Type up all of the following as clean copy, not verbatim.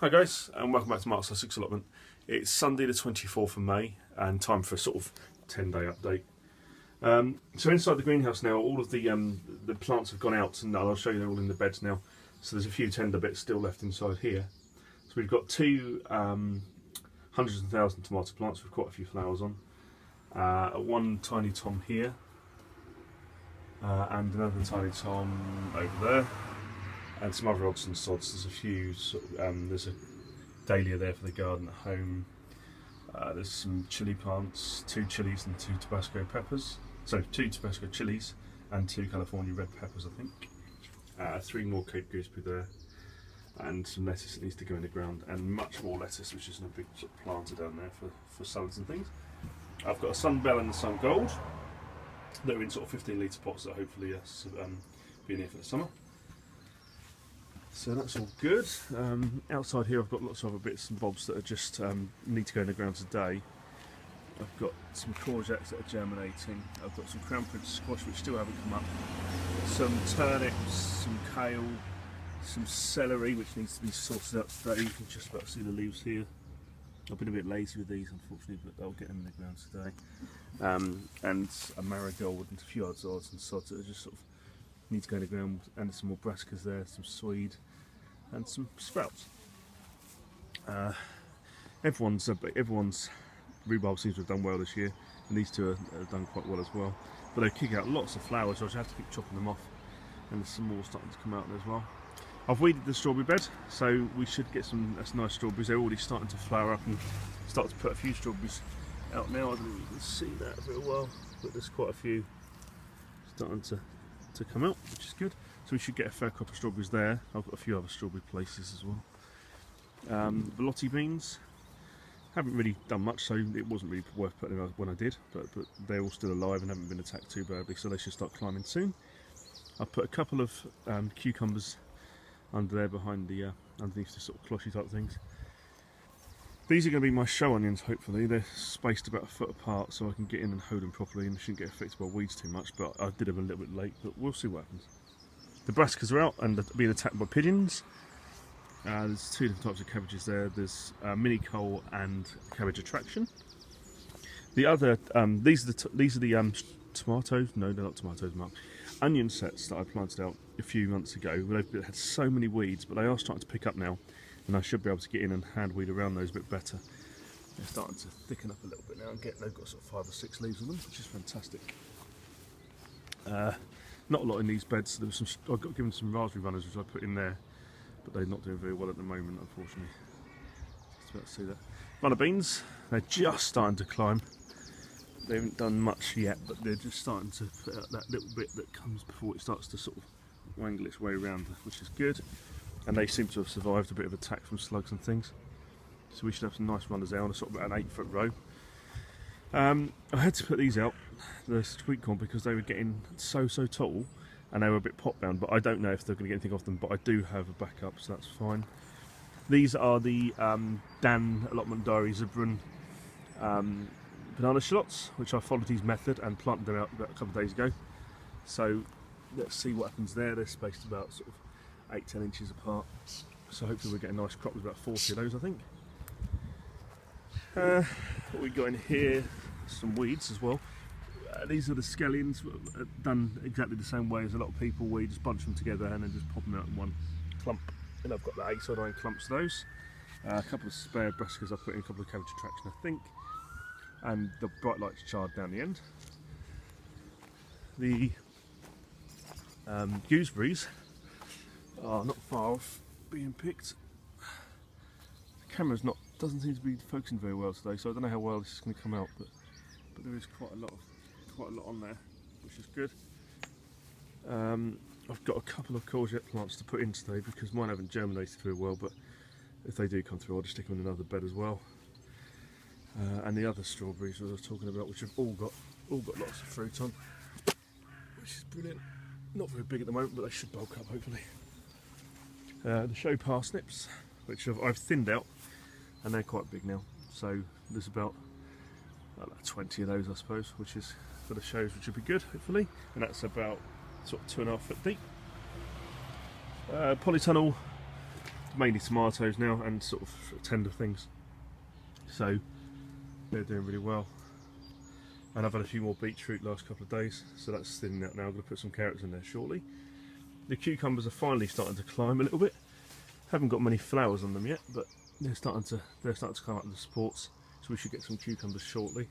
Hi guys, and welcome back to Mark's Sussex Allotment. It's Sunday the 24th of May and time for a sort of 10-day update. So inside the greenhouse now, all of the plants have gone out, and I'll show you they're all in the beds now. So there's a few tender bits still left inside here. So we've got two hundreds and thousand tomato plants with quite a few flowers on. One tiny tom here, and another tiny tom over there. And some other odds and sods. There's a few, there's a dahlia there for the garden at home. There's some chilli plants, 2 chilies and 2 Tabasco peppers. So 2 Tabasco chilies and 2 California red peppers, I think. 3 more Cape gooseberry there. And some lettuce that needs to go in the ground. And much more lettuce, which is in a big sort of planter down there for salads and things. I've got a Sunbelle and a Sun Gold. They're in sort of 15 litre pots that hopefully be in here for the summer. So that's all good. Outside here I've got lots of other bits and bobs that are just need to go in the ground today. I've got some courgettes that are germinating. I've got some crown prince squash which still haven't come up. Some turnips, some kale, some celery which needs to be sorted out today. You can just about see the leaves here. I've been a bit lazy with these unfortunately, but they'll get in the ground today. And a marigold and a few odds and sods that are just sort of need to go in the ground, and some more brassicas there, some swede and some sprouts. Everyone's rhubarb seems to have done well this year, and these two have done quite well as well. But they kick out lots of flowers, so I just have to keep chopping them off, and there's some more starting to come out there as well. I've weeded the strawberry bed, so we should get some nice strawberries. They're already starting to flower up and start to put a few strawberries out now. I don't know if you can see that very well, but there's quite a few starting to come out, which is good. So we should get a fair crop of strawberries there. I've got a few other strawberry places as well. Velotti beans haven't really done much, so it wasn't really worth putting them out when I did, but they're all still alive and haven't been attacked too badly, so they should start climbing soon. I've put a couple of cucumbers under there behind the underneath the sort of closhy type things. These are going to be my show onions, hopefully. They're spaced about a foot apart so I can get in and hoe them properly and shouldn't get affected by weeds too much, but I did them a little bit late, but we'll see what happens. The brassicas are out and being attacked by pigeons. There's 2 different types of cabbages there. There's mini cole and cabbage attraction. The other, these are the tomatoes, no they're not tomatoes, Mark. Onion sets that I planted out a few months ago. They've had so many weeds, but they are starting to pick up now. And I should be able to get in and hand weed around those a bit better. They're starting to thicken up a little bit now and they've got sort of 5 or 6 leaves on them, which is fantastic. Not a lot in these beds. There was I got given some raspberry runners which I put in there, but they're not doing very well at the moment, unfortunately. Just about to see that. Runner beans, they're just starting to climb. They haven't done much yet, but they're just starting to put out that little bit that comes before it starts to sort of wangle its way around, which is good. And they seem to have survived a bit of attack from slugs and things. So we should have some nice runners there on a sort of about an 8-foot row. I had to put these out, the sweet corn, because they were getting so tall and they were a bit pot bound, but I don't know if they're going to get anything off them, but I do have a backup, so that's fine. These are the Dan Allotment Diary Zebran banana shallots, which I followed his method and planted them out about a couple of days ago. So let's see what happens there. They're spaced about sort of 8-10 inches apart, so hopefully we'll get a nice crop with about 40 of those, I think. What we got in here, some weeds as well. These are the scallions, done exactly the same way as a lot of people. We just bunch them together and then just pop them out in one clump. And I've got the 8 side iron clumps of those. A couple of spare brassicas I put in, a couple of cabbage attraction I think, and the bright lights charred down the end. The gooseberries are not far off being picked. The camera's doesn't seem to be focusing very well today, so I don't know how well this is going to come out, but there is quite a lot on there, which is good. I've got a couple of courgette plants to put in today because mine haven't germinated very well, but if they do come through I'll just stick them in another bed as well. And the other strawberries I was talking about, which have all got lots of fruit on, which is brilliant. Not very big at the moment, but they should bulk up hopefully. The show parsnips, which I've thinned out, and they're quite big now. So there's about 20 of those, I suppose, which is for the shows, which would be good, hopefully. And that's about sort of 2.5 foot deep. Polytunnel mainly tomatoes now and sort of tender things. So they're doing really well. And I've had a few more beetroot last couple of days, so that's thinning out now. I'm going to put some carrots in there shortly. The cucumbers are finally starting to climb a little bit. Haven't got many flowers on them yet, but they're starting to climb up the supports, so we should get some cucumbers shortly.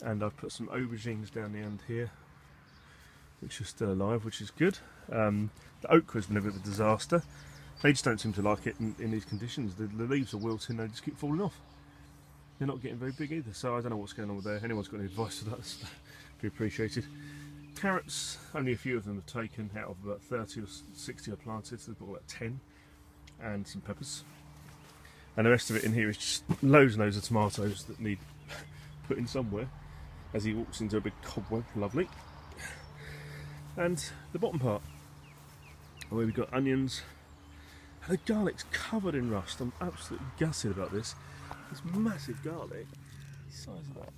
And I've put some aubergines down the end here, which are still alive, which is good. The okra has been a bit of a disaster. They just don't seem to like it in these conditions. The leaves are wilting, they just keep falling off. They're not getting very big either, so I don't know what's going on with there. Anyone's got any advice for that, that'd be appreciated. Carrots, only a few of them have taken out of about 30 or 60 I planted, so they've got about 10. And some peppers. And the rest of it in here is just loads and loads of tomatoes that need putting somewhere. As he walks into a big cobweb, lovely. And the bottom part, where we've got onions. And the garlic's covered in rust. I'm absolutely gutted about this. This massive garlic, the size of that.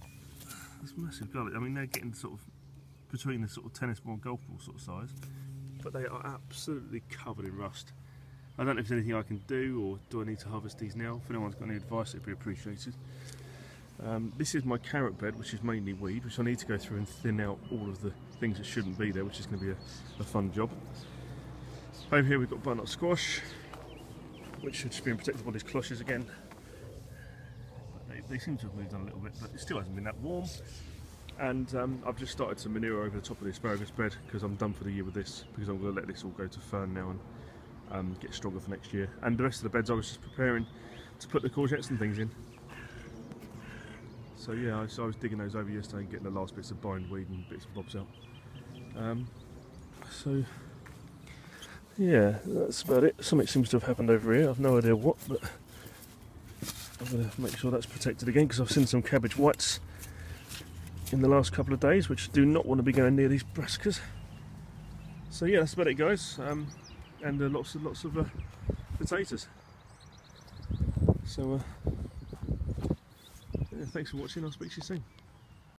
This massive garlic. I mean, they're getting sort of between the sort of tennis ball and golf ball sort of size, but they are absolutely covered in rust. I don't know if there's anything I can do, or do I need to harvest these now? If anyone's got any advice, it'd be appreciated. This is my carrot bed, which is mainly weed, which I need to go through and thin out all of the things that shouldn't be there, which is going to be a fun job. Over here we've got butternut squash, which should just be protected by these cloches again. They seem to have moved on a little bit, but it still hasn't been that warm. And I've just started some manure over the top of the asparagus bed, because I'm done for the year with this, because I'm going to let this all go to fern now and get stronger for next year. And the rest of the beds I was just preparing to put the courgettes and things in. So yeah, I was digging those over yesterday and getting the last bits of bindweed and bits and bobs out. So yeah, that's about it. Something seems to have happened over here. I've no idea what, but I'm going to make sure that's protected again, because I've seen some cabbage whites in the last couple of days, which do not want to be going near these brassicas. So yeah, that's about it, guys. And lots of potatoes. So yeah, thanks for watching. I'll speak to you soon.